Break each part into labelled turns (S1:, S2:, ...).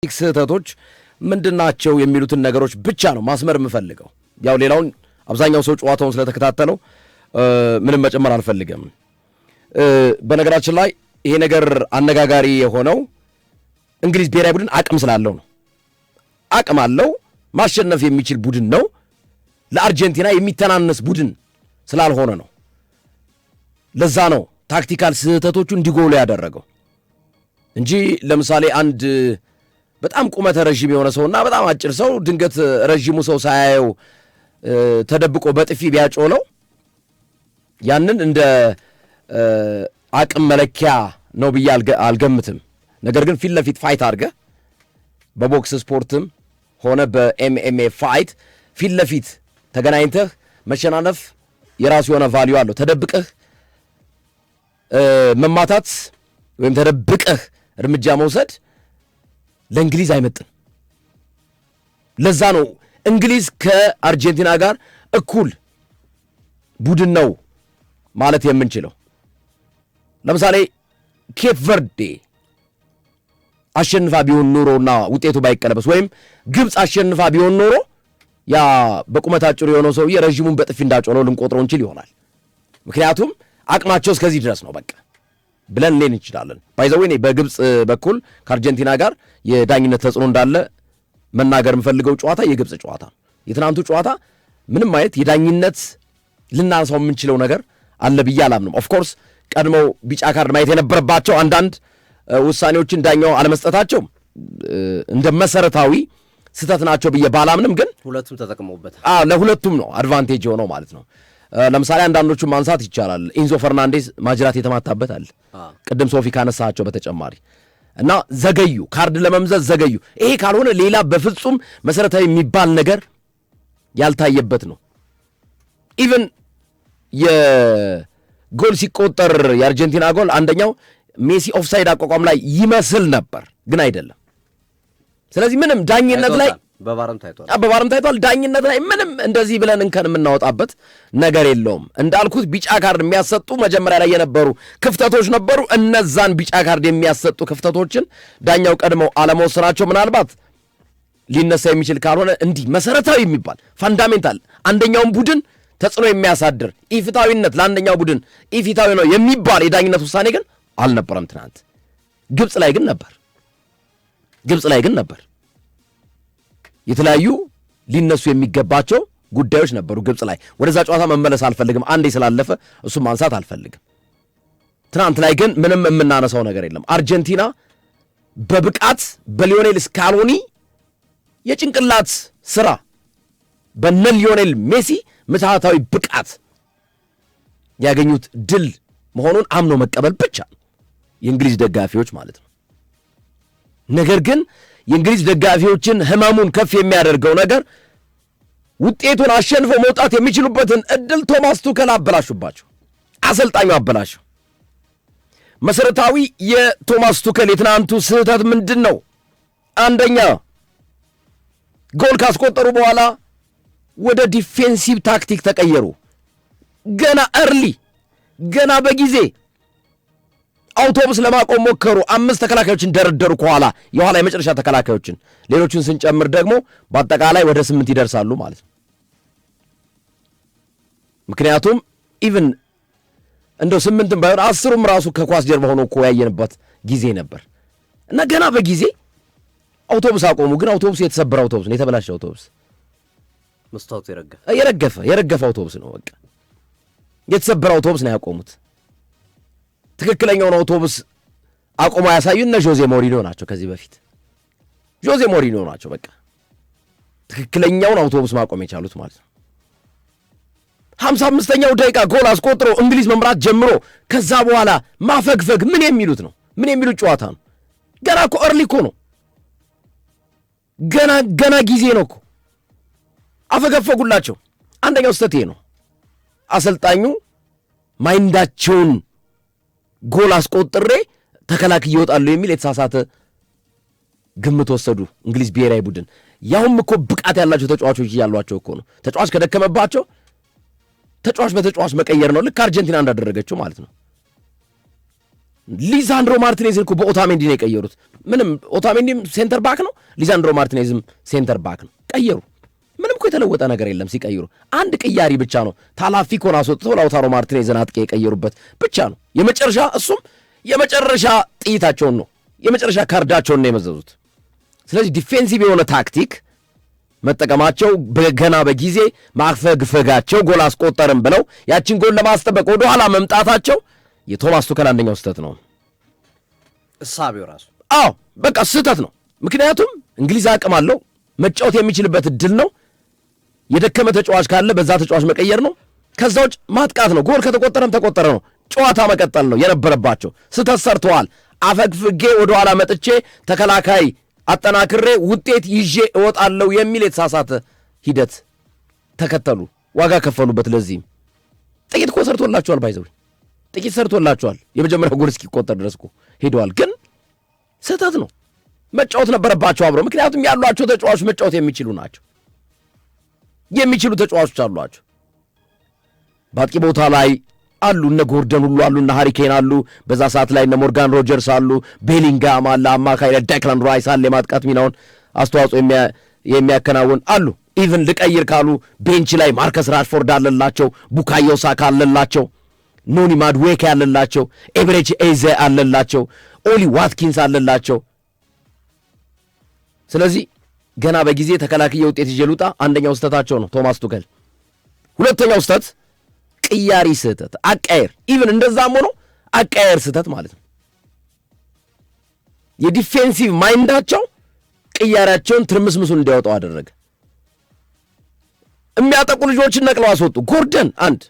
S1: ስህተቶች ምንድናቸው የሚሉትን ነገሮች ብቻ ነው ማስመር የምፈልገው። ያው ሌላውን አብዛኛው ሰው ጨዋታውን ስለተከታተለው ምንም መጨመር አልፈልግም። በነገራችን ላይ ይሄ ነገር አነጋጋሪ የሆነው እንግሊዝ ብሔራዊ ቡድን አቅም ስላለው ነው። አቅም አለው፣ ማሸነፍ የሚችል ቡድን ነው። ለአርጀንቲና የሚተናነስ ቡድን ስላልሆነ ነው። ለዛ ነው ታክቲካል ስህተቶቹ እንዲጎሉ ያደረገው እንጂ ለምሳሌ አንድ በጣም ቁመተ ረዥም የሆነ ሰውና በጣም አጭር ሰው ድንገት ረዥሙ ሰው ሳያየው ተደብቆ በጥፊ ቢያጮለው ያንን እንደ አቅም መለኪያ ነው ብዬ አልገምትም። ነገር ግን ፊት ለፊት ፋይት አድርገህ በቦክስ ስፖርትም ሆነ በኤምኤምኤ ፋይት ፊት ለፊት ተገናኝተህ መሸናነፍ የራሱ የሆነ ቫልዩ አለው። ተደብቀህ መማታት ወይም ተደብቀህ እርምጃ መውሰድ ለእንግሊዝ አይመጥን። ለዛ ነው እንግሊዝ ከአርጀንቲና ጋር እኩል ቡድን ነው ማለት የምንችለው። ለምሳሌ ኬፕ ቨርዴ አሸንፋ ቢሆን ኖሮና ውጤቱ ባይቀለበስ ወይም ግብፅ አሸንፋ ቢሆን ኖሮ ያ በቁመት አጭሩ የሆነው ሰውዬ ረዥሙን በጥፊ እንዳጮለው ልንቆጥረው እንችል ይሆናል። ምክንያቱም አቅማቸው እስከዚህ ድረስ ነው በቃ ብለን ሌን እንችላለን። ባይዘው እኔ በግብፅ በኩል ከአርጀንቲና ጋር የዳኝነት ተጽዕኖ እንዳለ መናገር የምፈልገው ጨዋታ የግብፅ ጨዋታ። የትናንቱ ጨዋታ ምንም አይነት የዳኝነት ልናነሳው የምንችለው ነገር አለ ብዬ አላምንም። ኦፍኮርስ ቀድመው ቢጫ ካርድ ማየት የነበረባቸው አንዳንድ ውሳኔዎችን ዳኛው አለመስጠታቸው እንደ መሰረታዊ ስህተት ናቸው ብዬ ባላምንም፣ ግን
S2: ሁለቱም ተጠቅመውበታል።
S1: ለሁለቱም ነው አድቫንቴጅ የሆነው ማለት ነው። ለምሳሌ አንዳንዶቹን ማንሳት ይቻላል። ኢንዞ ፈርናንዴዝ ማጅራት የተማታበት አለ ቅድም ሶፊ ካነሳቸው በተጨማሪ እና ዘገዩ፣ ካርድ ለመምዘዝ ዘገዩ። ይሄ ካልሆነ ሌላ በፍጹም መሰረታዊ የሚባል ነገር ያልታየበት ነው። ኢቨን የጎል ሲቆጠር የአርጀንቲና ጎል አንደኛው ሜሲ ኦፍሳይድ አቋቋም ላይ ይመስል ነበር፣ ግን አይደለም። ስለዚህ ምንም ዳኝነት ላይ
S2: በባረም ታይቷል። ዳኝነት ላይ ምንም እንደዚህ ብለን እንከን የምናወጣበት ነገር የለውም። እንዳልኩት ቢጫ ካርድ የሚያሰጡ መጀመሪያ ላይ የነበሩ ክፍተቶች ነበሩ። እነዛን ቢጫ ካርድ የሚያሰጡ ክፍተቶችን ዳኛው ቀድመው አለመወሰናቸው ምናልባት ሊነሳ የሚችል ካልሆነ እንዲህ መሰረታዊ የሚባል ፋንዳሜንታል አንደኛውን ቡድን ተጽዕኖ የሚያሳድር ኢፍታዊነት ለአንደኛው ቡድን ኢፍታዊ ነው የሚባል የዳኝነት ውሳኔ ግን አልነበረም ትናንት። ግብፅ ላይ ግን ነበር። የተለያዩ ሊነሱ የሚገባቸው ጉዳዮች ነበሩ ግብፅ ላይ። ወደዛ ጨዋታ መመለስ አልፈልግም፣ አንዴ ስላለፈ እሱም ማንሳት አልፈልግም። ትናንት ላይ ግን ምንም የምናነሳው ነገር የለም። አርጀንቲና በብቃት በሊዮኔል ስካሎኒ የጭንቅላት ስራ በነ ሊዮኔል ሜሲ ምትሃታዊ ብቃት ያገኙት ድል መሆኑን አምኖ መቀበል ብቻ የእንግሊዝ ደጋፊዎች ማለት ነው። ነገር ግን የእንግሊዝ ደጋፊዎችን ህመሙን ከፍ የሚያደርገው ነገር ውጤቱን አሸንፈው መውጣት የሚችሉበትን እድል ቶማስ ቱከል አበላሹባቸው። አሰልጣኙ አበላሸው። መሰረታዊ የቶማስ ቱከል የትናንቱ ስህተት ምንድን ነው? አንደኛ ጎል ካስቆጠሩ በኋላ ወደ ዲፌንሲቭ ታክቲክ ተቀየሩ። ገና በጊዜ አውቶቡስ ለማቆም ሞከሩ። 5 ተከላካዮችን ደረደሩ ከኋላ የኋላ የመጨረሻ ተከላካዮችን፣ ሌሎችን ስንጨምር ደግሞ በአጠቃላይ ወደ 8 ይደርሳሉ ማለት ነው። ምክንያቱም ኢቭን እንደው 8ም ባይሆን 10ም ራሱ ከኳስ ጀርባ ሆኖ እኮ ያየንበት ጊዜ ነበር እና ገና በጊዜ አውቶቡስ አቆሙ። ግን አውቶቡስ የተሰበረ አውቶቡስ ነው፣ የተበላሸ አውቶቡስ፣ መስታወቱ
S1: የረገፈ አውቶቡስ ነው። በቃ የተሰበረ አውቶቡስ ነው ያቆሙት። ትክክለኛውን አውቶቡስ አቆማ ያሳዩን እነ ጆዜ ሞሪኖ ናቸው። ከዚህ በፊት ጆዜ ሞሪኖ ናቸው በቃ ትክክለኛውን አውቶቡስ ማቆም የቻሉት ማለት ነው። 55ኛው ደቂቃ ጎል አስቆጥሮ እንግሊዝ መምራት ጀምሮ ከዛ በኋላ ማፈግፈግ ምን የሚሉት ነው? ምን የሚሉት ጨዋታ ነው? ገና እኮ እርሊ እኮ ነው። ገና ጊዜ ነው እኮ። አፈገፈጉላቸው። አንደኛው ስህተት ይሄ ነው። አሰልጣኙ ማይንዳቸውን ጎል አስቆጥሬ ተከላክዬ እወጣለሁ የሚል የተሳሳተ ግምት ወሰዱ እንግሊዝ ብሔራዊ ቡድን። ያውም እኮ ብቃት ያላቸው ተጫዋቾች እያሏቸው እኮ ነው። ተጫዋች ከደከመባቸው ተጫዋች በተጫዋች መቀየር ነው፣ ልክ አርጀንቲና እንዳደረገችው ማለት ነው። ሊሳንድሮ ማርቲኔዝን እኮ በኦታሜንዲ ነው የቀየሩት።
S2: ምንም ኦታሜንዲም ሴንተር ባክ ነው፣ ሊዛንድሮ ማርቲኔዝም ሴንተር ባክ ነው። ቀየሩ። ምንም እኮ የተለወጠ ነገር የለም ሲቀይሩ። አንድ ቅያሪ ብቻ ነው ታላፊኮን አስወጥተው ላውታሮ ማርቲኔዝን አጥቂ የቀየሩበት ብቻ ነው። የመጨረሻ እሱም የመጨረሻ ጥይታቸውን ነው የመጨረሻ ካርዳቸውን ነው የመዘዙት። ስለዚህ ዲፌንሲቭ የሆነ ታክቲክ መጠቀማቸው ገና በጊዜ ማፈግፈጋቸው ጎል አስቆጠርም ብለው ያችን ጎል ለማስጠበቅ ወደ ኋላ መምጣታቸው የቶማስ ቱከል አንደኛው ስህተት ነው።
S1: እሳቤው ራሱ
S2: በቃ ስህተት ነው። ምክንያቱም እንግሊዝ አቅም አለው፣ መጫወት የሚችልበት እድል ነው። የደከመ ተጫዋች ካለ በዛ ተጫዋች መቀየር ነው። ከዛ ውጭ ማጥቃት ነው። ጎል ከተቆጠረም ተቆጠረ ነው። ጨዋታ መቀጠል ነው የነበረባቸው። ስህተት ሰርተዋል። አፈግፍጌ ወደ ኋላ መጥቼ ተከላካይ አጠናክሬ ውጤት ይዤ እወጣለሁ የሚል የተሳሳተ ሂደት ተከተሉ። ዋጋ ከፈሉበት። ለዚህም ጥቂት እኮ ሰርቶላቸዋል። ባይዘው ጥቂት ሰርቶላቸዋል። የመጀመሪያው ጎል እስኪቆጠር ድረስ እኮ ሄደዋል። ግን ስህተት ነው። መጫወት ነበረባቸው አብረው። ምክንያቱም ያሏቸው ተጫዋቾች መጫወት የሚችሉ ናቸው። የሚችሉ ተጫዋቾች አሏቸው። በአጥቂ ቦታ ላይ አሉ። እነ ጎርደን ሁሉ አሉ። እነ ሃሪኬን አሉ። በዛ ሰዓት ላይ እነ ሞርጋን ሮጀርስ አሉ። ቤሊንጋም አለ። አማካይ ዴክላን ራይስ አለ። የማጥቃት ሚናውን አስተዋጽኦ የሚያከናውን አሉ። ኢቭን ልቀይር ካሉ ቤንች ላይ ማርከስ ራሽፎርድ አለላቸው። ቡካዮ ሳካ አለላቸው። ኖኒ ማድዌክ አለላቸው። ኤብሬቺ ኤዜ አለላቸው። ኦሊ ዋትኪንስ አለላቸው። ስለዚህ ገና በጊዜ ተከላክየ ውጤት ይዤ ልውጣ አንደኛው ስህተታቸው ነው ቶማስ ቱከል። ሁለተኛው ስህተት ቅያሪ ስህተት፣ አቃየር። ኢቭን እንደዛም ሆኖ አቃየር ስህተት ማለት ነው። የዲፌንሲቭ ማይንዳቸው ቅያሪያቸውን ትርምስምሱን እንዲያወጣው አደረገ። የሚያጠቁ ልጆችን ነቅለው አስወጡ። ጎርደን 1፣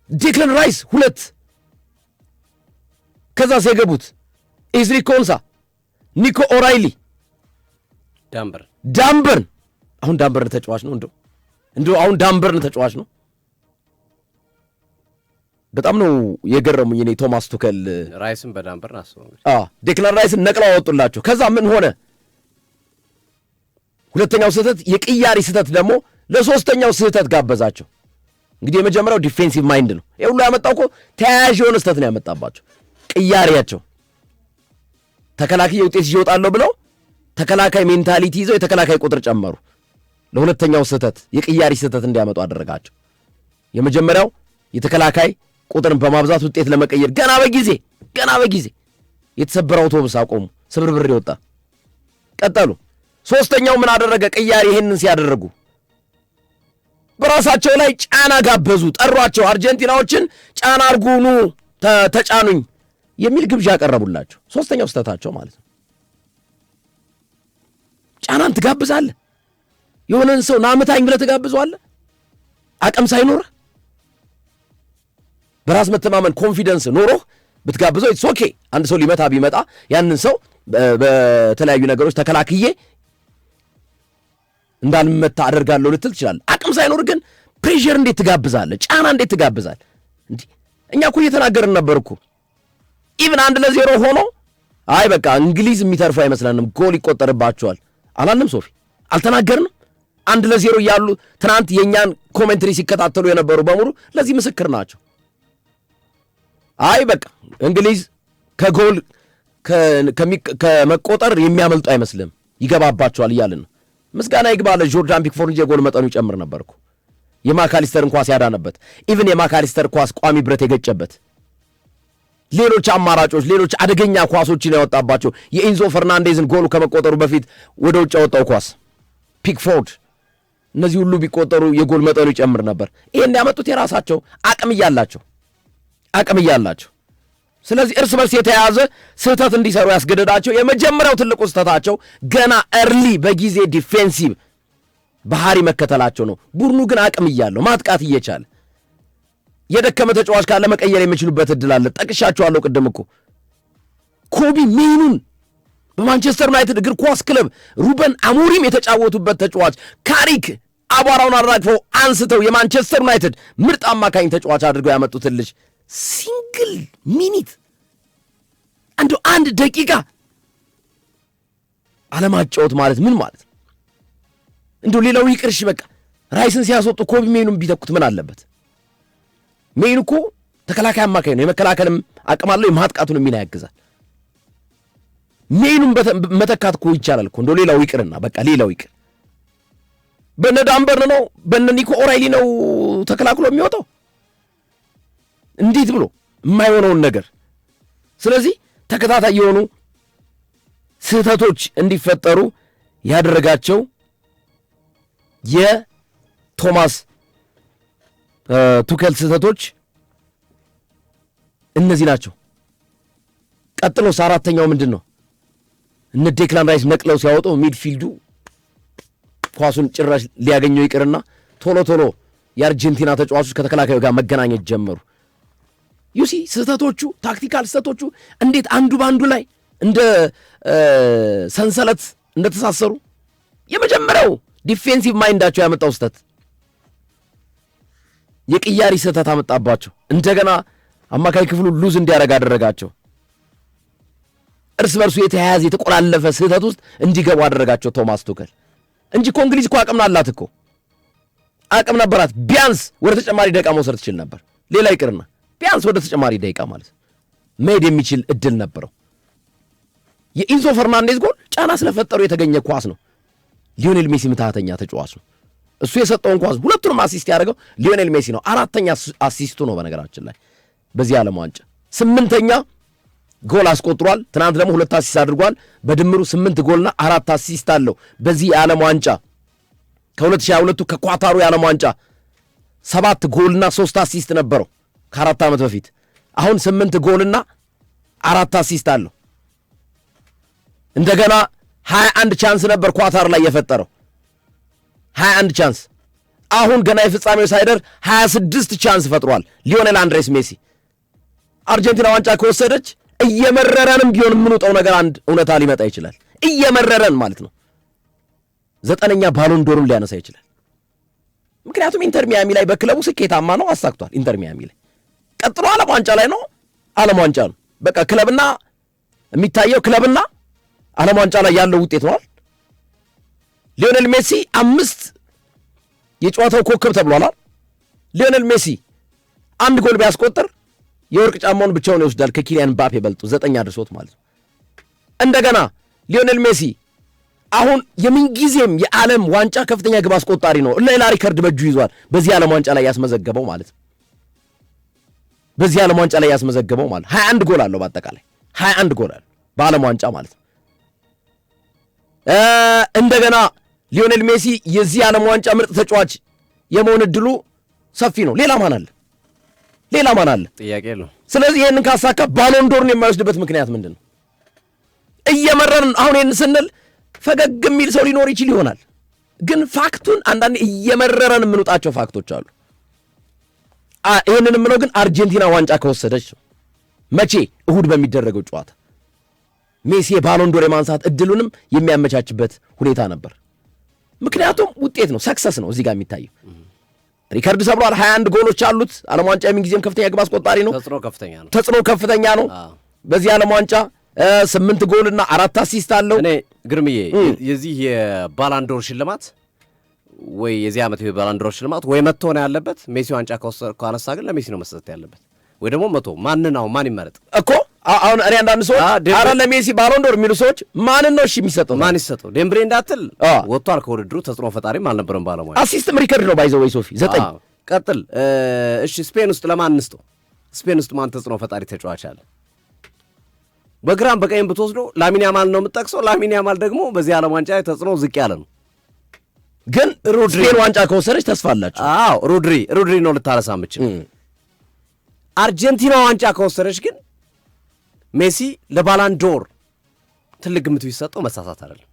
S2: ዴክላን ራይስ 2፣ ከዛ ሲገቡት ኢዝሪ ኮንሳ፣ ኒኮ ኦራይሊ፣ ዳምበርን። አሁን ዳምበርን ተጫዋች ነው። እንደው አሁን ዳምበርን ተጫዋች ነው። በጣም ነው የገረሙኝ እኔ ቶማስ ቱከል።
S1: ራይስን በዳምበርን አስበው።
S2: ዴክላን ራይስን ነቅለው አወጡላቸው። ከዛ ምን ሆነ? ሁለተኛው ስህተት የቅያሪ ስህተት ደግሞ ለሶስተኛው ስህተት ጋበዛቸው። እንግዲህ የመጀመሪያው ዲፌንሲቭ ማይንድ ነው። ይሄ ሁሉ ያመጣው እኮ ተያያዥ የሆነ ስህተት ነው ያመጣባቸው። ቅያሪያቸው ተከላካይ ውጤት ይወጣለሁ ብለው ተከላካይ ሜንታሊቲ ይዘው የተከላካይ ቁጥር ጨመሩ። ለሁለተኛው ስህተት የቅያሪ ስህተት እንዲያመጡ አደረጋቸው። የመጀመሪያው የተከላካይ ቁጥርን በማብዛት ውጤት ለመቀየር ገና በጊዜ የተሰበረ አውቶቡስ አቆሙ። ስብርብር ይወጣ ቀጠሉ። ሶስተኛው ምን አደረገ? ቅያሪ ይሄንን ሲያደርጉ በራሳቸው ላይ ጫና ጋበዙ፣ ጠሯቸው። አርጀንቲናዎችን ጫና አርጉኑ፣ ተጫኑኝ የሚል ግብዣ ያቀረቡላቸው። ሶስተኛው ስህተታቸው ማለት ነው። ጫናን ትጋብዛለህ። የሆነን ሰው ናምታኝ ብለህ ትጋብዘዋለህ። አቅም ሳይኖርህ በራስ መተማመን ኮንፊደንስ ኖሮህ ብትጋብዘው ኢትስ ኦኬ። አንድ ሰው ሊመታ ቢመጣ ያንን ሰው በተለያዩ ነገሮች ተከላክዬ እንዳልመታ አደርጋለሁ ልትል ትችላለህ። አቅም ሳይኖር ግን ፕሬሸር እንዴት ትጋብዛለህ? ጫና እንዴት ትጋብዛለህ? እንዲህ እኛ እኮ እየተናገርን ነበር እኮ ኢቭን 1-0 ሆኖ አይ በቃ እንግሊዝ የሚተርፉ አይመስለንም ጎል ይቆጠርባቸዋል አላልንም? ሶፊ አልተናገርንም? 1-0 እያሉ ትናንት የእኛን ኮሜንትሪ ሲከታተሉ የነበሩ በሙሉ ለዚህ ምስክር ናቸው። አይ በቃ እንግሊዝ ከጎል ከመቆጠር የሚያመልጡ አይመስልም ይገባባቸዋል እያልን ነው። ምስጋና ይግባለ ጆርዳን ፒክፎርድ እንጂ የጎል መጠኑ ይጨምር ነበርኩ። የማካሊስተርን ኳስ ያዳነበት ኢቭን የማካሊስተር ኳስ ቋሚ ብረት የገጨበት ሌሎች አማራጮች ሌሎች አደገኛ ኳሶችን ያወጣባቸው የኢንዞ ፈርናንዴዝን ጎሉ ከመቆጠሩ በፊት ወደ ውጭ ያወጣው ኳስ ፒክፎርድ፣ እነዚህ ሁሉ ቢቆጠሩ የጎል መጠኑ ይጨምር ነበር። ይሄን ያመጡት የራሳቸው አቅም እያላቸው ስለዚህ እርስ በርስ የተያያዘ ስህተት እንዲሰሩ ያስገደዳቸው የመጀመሪያው ትልቁ ስህተታቸው ገና እርሊ በጊዜ ዲፌንሲቭ ባህሪ መከተላቸው ነው። ቡድኑ ግን አቅም እያለው ማጥቃት እየቻለ የደከመ ተጫዋች ካለ መቀየር የሚችሉበት እድል አለ። ጠቅሻቸዋለሁ ቅድም እኮ ኮቢ ሜኑን በማንቸስተር ዩናይትድ እግር ኳስ ክለብ ሩበን አሞሪም የተጫወቱበት ተጫዋች ካሪክ አቧራውን አራግፈው አንስተው የማንቸስተር ዩናይትድ ምርጥ አማካኝ ተጫዋች አድርገው ያመጡትን ልጅ ሲንግል ሚኒት አንድ ደቂቃ አለማጫወት ማለት ምን ማለት ነው? እንደው ሌላው ይቅርሽ በቃ ራይስን ሲያስወጡ ኮቢ ሜኑን ቢተኩት ምን አለበት? ሜኑ እኮ ተከላካይ አማካኝ ነው። የመከላከልም አቅም አለው፣ የማጥቃቱን ሚና ያግዛል። ሜኑን መተካት እኮ ይቻላል እኮ እንደው ሌላው ይቅርና በቃ ሌላው ይቅር በነ ዳንበርን ነው በነ ኒኮ ኦራይሊ ነው ተከላክሎ የሚወጣው እንዴት ብሎ የማይሆነውን ነገር። ስለዚህ ተከታታይ የሆኑ ስህተቶች እንዲፈጠሩ ያደረጋቸው የቶማስ ቱከል ስህተቶች እነዚህ ናቸው። ቀጥሎስ አራተኛው ምንድን ነው? እነ ዴክላን ራይስ ነቅለው ሲያወጡ ሚድፊልዱ ኳሱን ጭራሽ ሊያገኘው ይቅርና ቶሎ ቶሎ የአርጀንቲና ተጫዋቾች ከተከላካዩ ጋር መገናኘት ጀመሩ። ዩሲ ስህተቶቹ ታክቲካል ስህተቶቹ እንዴት አንዱ በአንዱ ላይ እንደ ሰንሰለት እንደተሳሰሩ። የመጀመሪያው ዲፌንሲቭ ማይንዳቸው ያመጣው ስህተት የቅያሪ ስህተት አመጣባቸው። እንደገና አማካይ ክፍሉ ሉዝ እንዲያደርግ አደረጋቸው። እርስ በርሱ የተያያዘ የተቆላለፈ ስህተት ውስጥ እንዲገቡ አደረጋቸው ቶማስ ቱከል እንጂ እኮ እንግሊዝ እኮ አቅም አላት እኮ አቅም ነበራት። ቢያንስ ወደ ተጨማሪ ደቂቃ መውሰድ ትችል ነበር። ሌላ ይቅርና ቢያንስ ወደ ተጨማሪ ደቂቃ ማለት መሄድ የሚችል እድል ነበረው። የኢንዞ ፈርናንዴዝ ጎል ጫና ስለፈጠሩ የተገኘ ኳስ ነው። ሊዮኔል ሜሲ ምትሃተኛ ተጫዋች ነው። እሱ የሰጠውን ኳስ ሁለቱንም አሲስት ያደረገው ሊዮኔል ሜሲ ነው። 4ኛ አሲስቱ ነው በነገራችን ላይ በዚህ ዓለም ዋንጫ 8ኛ ጎል አስቆጥሯል። ትናንት ደግሞ 2 አሲስት አድርጓል። በድምሩ 8 ጎልና 4 አሲስት አለው በዚህ የዓለም ዋንጫ። ከ2022 ከኳታሩ የዓለም ዋንጫ 7 ጎልና 3 አሲስት ነበረው ከ4 ዓመት በፊት። አሁን 8 ጎልና 4 አሲስት አለው። እንደገና 21 ቻንስ ነበር ኳታር ላይ የፈጠረው 21 ቻንስ። አሁን ገና የፍጻሜው ሳይደር 26 ቻንስ ፈጥሯል ሊዮኔል አንድሬስ ሜሲ። አርጀንቲና ዋንጫ ከወሰደች እየመረረንም ቢሆን የምንውጠው ነገር አንድ እውነታ ሊመጣ ይችላል። እየመረረን ማለት ነው 9ኛ ባሎን ዶሩን ሊያነሳ ይችላል። ምክንያቱም ኢንተር ሚያሚ ላይ በክለቡ ስኬታማ ነው፣ አሳክቷል። ኢንተር ሚያሚ ላይ ቀጥሎ ዓለም ዋንጫ ላይ ነው። ዓለም ዋንጫ ነው በቃ ክለብና የሚታየው ክለብና ዓለም ዋንጫ ላይ ያለው ውጤት ነው። ሊዮኔል ሜሲ 5 የጨዋታው ኮከብ ተብሏል። ሊዮኔል ሜሲ 1 ጎል ቢያስቆጥር የወርቅ ጫማውን ብቻውን ይወስዳል ከኪሊያን ምባፔ በልጦ 9 አድርሶት ማለት ነው። እንደገና ሊዮኔል ሜሲ አሁን የምንጊዜም የዓለም ዋንጫ ከፍተኛ ግብ አስቆጣሪ ነው። ሌላ ሪከርድ በእጁ ይዟል በዚህ ዓለም ዋንጫ ላይ ያስመዘገበው ማለት ነው። በዚህ ዓለም ዋንጫ ላይ ያስመዘገበው ማለት 21 ጎል አለው በአጠቃላይ 21 ጎል አለው በዓለም ዋንጫ ማለት ነው። እንደገና ሊዮኔል ሜሲ የዚህ ዓለም ዋንጫ ምርጥ ተጫዋች የመሆን እድሉ ሰፊ ነው። ሌላ ማን አለ? ሌላ ማን አለ?
S1: ጥያቄ ነው።
S2: ስለዚህ ይህንን ካሳካ ባሎን ዶርን የማይወስድበት ምክንያት ምንድን ነው? እየመረርን አሁን ይህን ስንል ፈገግ የሚል ሰው ሊኖር ይችል ይሆናል። ግን ፋክቱን አንዳንዴ እየመረረን የምንውጣቸው ፋክቶች አሉ። ይህንን የምለው ግን አርጀንቲና ዋንጫ ከወሰደች ነው። መቼ? እሁድ በሚደረገው ጨዋታ ሜሲ የባሎን ዶር የማንሳት እድሉንም የሚያመቻችበት ሁኔታ ነበር። ምክንያቱም ውጤት ነው፣ ሰክሰስ ነው እዚህ ጋር የሚታየው። ሪከርድ ሰብሯል። 21 ጎሎች አሉት። ዓለም ዋንጫ የምንጊዜም ከፍተኛ ግብ አስቆጣሪ ነው። ተጽዕኖ ከፍተኛ ነው። በዚህ ዓለም ዋንጫ 8 ጎልና 4 አሲስት አለው።
S1: እኔ ግርምዬ የዚህ የባላንዶር ሽልማት ወይ የዚህ ዓመት የባላንዶር ሽልማት ወይ መጥቶ ነው ያለበት። ሜሲ ዋንጫ ካነሳ ግን ለሜሲ ነው መስጠት ያለበት፣ ወይ ደግሞ መጥቶ ማን ይመረጥ እኮ።
S2: አሁን እኔ አንዳንድ ሰዎች አረ ለሜሲ ባሎንዶር የሚሉ ሰዎች ማንን ነው እሺ የሚሰጠው?
S1: ማን ይሰጠው? ዴምብሬ እንዳትል ወጥቷል ከውድድሩ። ተጽዕኖ ፈጣሪም አልነበረም ባለሙያ።
S2: አሲስትም ሪከርድ ነው ባይዘው ወይ ሶፊ 9
S1: ቀጥል። እሺ ስፔን ውስጥ ለማን እንስጠው? ስፔን ውስጥ ማን ተጽዕኖ ፈጣሪ ተጫዋች አለ? በግራም በቀኝም ብትወስዶ ላሚን ያማል ነው የምጠቅሰው። ላሚን ያማል ደግሞ በዚህ ዓለም ዋንጫ ተጽዕኖ ዝቅ ያለ ነው።
S2: ግን ስፔን ዋንጫ ከወሰደች ተስፋ አላቸው።
S1: አዎ ሮድሪ ነው ልታረሳ የምችል። አርጀንቲና ዋንጫ ከወሰደች ግን ሜሲ ለባላንዶር ትልቅ ግምት ቢሰጠው መሳሳት አይደለም።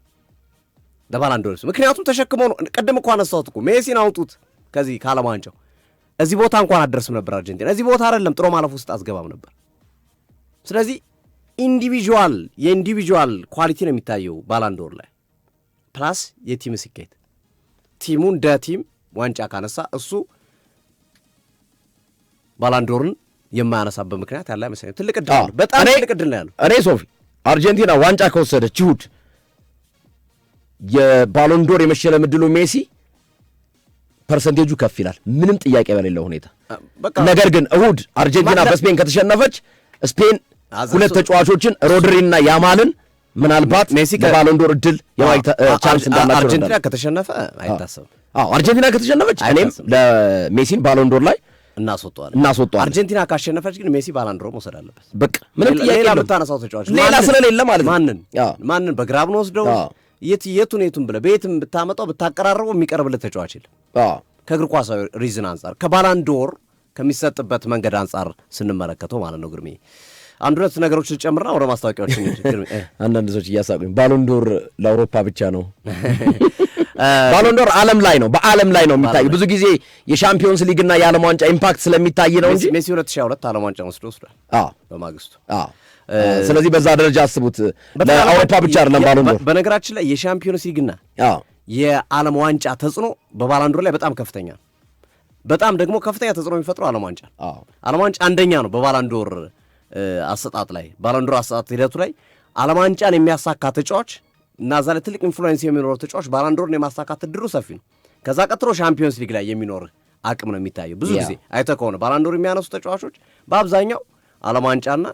S1: ለባላንዶር ምክንያቱም ተሸክመው ነው። ቀደም እኮ አነሳሁት እኮ ሜሲን አውጡት ከዚህ ከዓለም ዋንጫው እዚህ ቦታ እንኳን አደርስም ነበር። አርጀንቲና እዚህ ቦታ አይደለም ጥሮ ማለፍ ውስጥ አስገባም ነበር። ስለዚህ የኢንዲቪጁዋል ኳሊቲ ነው የሚታየው ባላንዶር ላይ ፕላስ የቲም ስኬት። ቲሙ እንደ ቲም ዋንጫ ካነሳ እሱ ባላንዶርን የማያነሳበት ምክንያት ያለ አይመስለኝም። ትልቅ ዕድል ነው፣ በጣም ትልቅ ዕድል ነው ያለው።
S2: እኔ ሶፊ አርጀንቲና ዋንጫ ከወሰደች እሑድ የባሎንዶር የመሸለም ዕድሉ ሜሲ ፐርሰንቴጁ ከፍ ይላል፣ ምንም ጥያቄ በሌለው ሁኔታ። ነገር ግን እሑድ አርጀንቲና በስፔን ከተሸነፈች ስፔን 2 ተጫዋቾችን ሮድሪና ያማልን ምናልባት በባሎንዶር እድል የማግኘት ቻንስ እንዳላቸው
S1: አርጀንቲና ከተሸነፈ አይታሰብም።
S2: አርጀንቲና ከተሸነፈች እኔም ለሜሲን ባሎንዶር ላይ እናስወጣዋለን።
S1: አርጀንቲና ካሸነፈች ግን ሜሲ ባሎንዶር መውሰድ አለበት።
S2: በቃ ምንም ጥያቄ
S1: የለም። የምታነሳው ተጫዋች
S2: ሌላ ስለሌለ ማለት ነው።
S1: ማንን በግራብ ነው ወስደው የቱን ብለህ በየትም ብታመጣው ብታቀራርበው የሚቀርብለት ተጫዋች የለም። ከእግር ኳሳዊ ሪዝን አንጻር ከባሎንዶር ከሚሰጥበት መንገድ አንጻር ስንመለከተው ማለት ነው። ግርሜ አንድ ሁለት ነገሮች ልጨምርና ወደ ማስታወቂያዎች
S2: አንዳንድ ሰዎች እያሳቁኝ ባሎንዶር ለአውሮፓ ብቻ ነው። ባሎንዶር ዓለም ላይ ነው፣ በዓለም ላይ ነው የሚታይ። ብዙ ጊዜ የሻምፒዮንስ ሊግና የዓለም ዋንጫ ኢምፓክት ስለሚታይ ነው እንጂ
S1: ሜሲ 2022 ዓለም ዋንጫ ወስዷል በማግስቱ።
S2: ስለዚህ በዛ ደረጃ አስቡት። ለአውሮፓ ብቻ አይደለም ባሎንዶር።
S1: በነገራችን ላይ የሻምፒዮንስ ሊግና የዓለም ዋንጫ ተጽዕኖ በባሎንዶር ላይ በጣም ከፍተኛ ነው። በጣም ደግሞ ከፍተኛ ተጽዕኖ የሚፈጥረው ዓለም ዋንጫ። ዓለም ዋንጫ አንደኛ ነው በባሎንዶር አሰጣጥ ላይ፣ ባሎንዶር አሰጣጥ ሂደቱ ላይ ዓለም ዋንጫን የሚያሳካ ተጫዋች እና እዛ ላይ ትልቅ ኢንፍሉዌንስ የሚኖረው ተጫዋች ባሎንዶርን የማሳካት እድሉ ሰፊ ነው። ከዛ ቀጥሎ ሻምፒዮንስ ሊግ ላይ የሚኖር አቅም ነው የሚታየው። ብዙ ጊዜ አይተህ ከሆነ ባሎንዶር የሚያነሱ ተጫዋቾች በአብዛኛው ዓለም ዋንጫና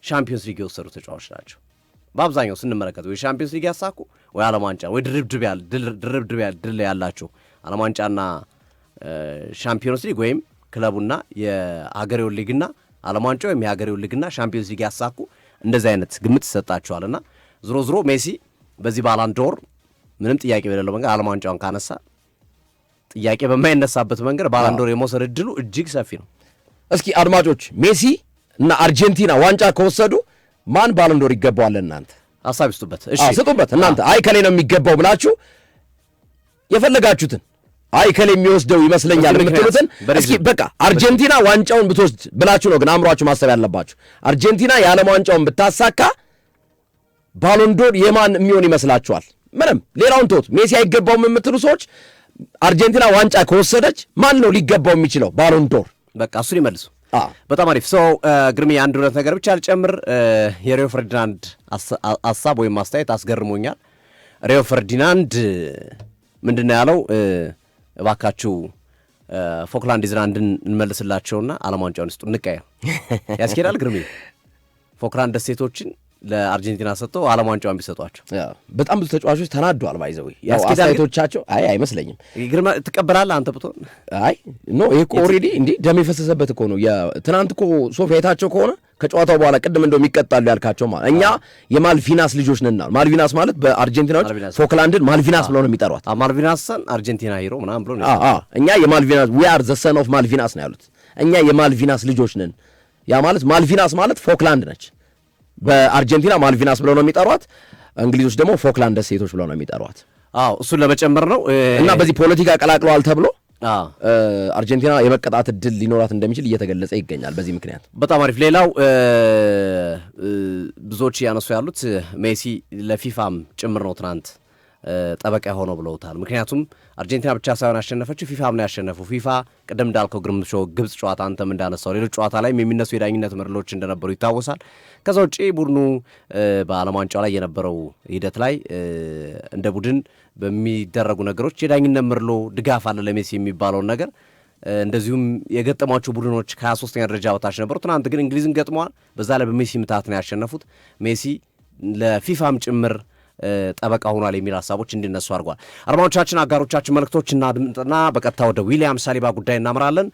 S1: ሻምፒዮንስ ሊግ የወሰዱ ተጫዋቾች ናቸው። በአብዛኛው ስንመለከተው ወይ ሻምፒዮንስ ሊግ ያሳኩ ወይ ዓለም ዋንጫ ወይ ድርብ ድል ያላቸው ዓለም ዋንጫና ሻምፒዮንስ ሊግ ወይም ክለቡና የሀገሬው ሊግና ዓለም ዋንጫ ወይም የሀገሬው ሊግና ሻምፒዮንስ ሊግ ያሳኩ እንደዚህ አይነት ግምት ይሰጣቸዋልና ዝሮ ሜሲ በዚህ ባሎንዶር ምንም ጥያቄ በሌለው መንገድ ዓለም ዋንጫውን ካነሳ ጥያቄ በማይነሳበት መንገድ ባሎንዶር የመውሰድ እድሉ እጅግ ሰፊ ነው።
S2: እስኪ አድማጮች ሜሲ እና አርጀንቲና ዋንጫ ከወሰዱ ማን ባሎንዶር ይገባዋል? እናንተ
S1: ሀሳብ ይስጡበት።
S2: እሺ ስጡበት። እናንተ አይ ከሌ ነው የሚገባው ብላችሁ የፈለጋችሁትን አይ ከሌ የሚወስደው ይመስለኛል የምትሉትን እስኪ በቃ አርጀንቲና ዋንጫውን ብትወስድ ብላችሁ ነው ግን አእምሯችሁ ማሰብ ያለባችሁ። አርጀንቲና የዓለም ዋንጫውን ብታሳካ ባሎንዶር የማን የሚሆን ይመስላችኋል? ምንም ሌላውን ተውት። ሜሲ አይገባውም የምትሉ ሰዎች አርጀንቲና ዋንጫ ከወሰደች ማን ነው ሊገባው የሚችለው ባሎንዶር?
S1: በቃ እሱን ይመልሱ። በጣም አሪፍ ሰው ግርሜ፣ አንድ ሁለት ነገር ብቻ አልጨምር። የሪዮ ፈርዲናንድ ሀሳብ ወይም ማስተያየት አስገርሞኛል። ሪዮ ፈርዲናንድ ምንድን ነው ያለው? እባካችሁ ፎክላንድ አይላንድን እንመልስላቸውና ዓለም ዋንጫውን ይስጡ፣ እንቀየር። ያስኬዳል ግርሜ? ፎክላንድ ደሴቶችን ለአርጀንቲና ሰጥተው ዓለም ዋንጫውን ቢሰጧቸው
S2: በጣም ብዙ ተጫዋቾች ተናዷል። ባይዘው ያው አስተያየቶቻቸው አይመስለኝም።
S1: ግርማ ትቀበላለህ አንተ ብትሆን?
S2: አይ ኖ ይሄ እኮ ኦልሬዲ እንዴ ደም የፈሰሰበት እኮ ነው። ትናንት እኮ ሶፊ አይታቸው ከሆነ ከጨዋታው በኋላ ቅድም እንደው የሚቀጣሉ ያልካቸው ማለት እኛ የማልቪናስ ልጆች ነን። ማልቪናስ ማለት በአርጀንቲናዎች ፎክላንድን ማልቪናስ ብለው ነው የሚጠሯት።
S1: ማልቪናስን አርጀንቲና ሂሮ ምናምን ብሎ ነው።
S2: እኛ የማልቪናስ we are the son of ማልቪናስ ነው ያሉት። እኛ የማልቪናስ ልጆች ነን። ያ ማለት ማልቪናስ ማለት ፎክላንድ ነች። በአርጀንቲና ማልቪናስ ብለው ነው የሚጠሯት። እንግሊዞች ደግሞ ፎክላንድ ደሴቶች ብለው ነው የሚጠሯት።
S1: እሱን ለመጨመር ነው
S2: እና በዚህ ፖለቲካ ቀላቅለዋል ተብሎ አርጀንቲና የመቀጣት እድል ሊኖራት እንደሚችል እየተገለጸ ይገኛል። በዚህ ምክንያት
S1: በጣም አሪፍ። ሌላው ብዙዎች እያነሱ ያሉት ሜሲ ለፊፋም ጭምር ነው ትናንት ጠበቃ ሆነው ብለውታል። ምክንያቱም አርጀንቲና ብቻ ሳይሆን ያሸነፈችው ፊፋም ነው ያሸነፈው። ፊፋ ቅድም እንዳልከው ግርምሾ ግብጽ ጨዋታ አንተም እንዳነሳው ሌሎች ጨዋታ ላይም የሚነሱ የዳኝነት መርሎች እንደነበሩ ይታወሳል። ከዛ ውጪ ቡድኑ በዓለም ዋንጫው ላይ የነበረው ሂደት ላይ እንደ ቡድን በሚደረጉ ነገሮች የዳኝነት መርሎ ድጋፍ አለ ለሜሲ የሚባለውን ነገር እንደዚሁም የገጠሟቸው ቡድኖች ከ23ኛ ደረጃ በታች ነበሩ። ትናንት ግን እንግሊዝን ገጥመዋል። በዛ ላይ በሜሲ ምታት ነው ያሸነፉት። ሜሲ ለፊፋም ጭምር ጠበቃ ሆኗል የሚል ሀሳቦች እንዲነሱ አድርጓል። አድማጮቻችን፣ አጋሮቻችን መልእክቶች እናድምጥና በቀጥታ ወደ ዊሊያም ሳሊባ ጉዳይ እናምራለን።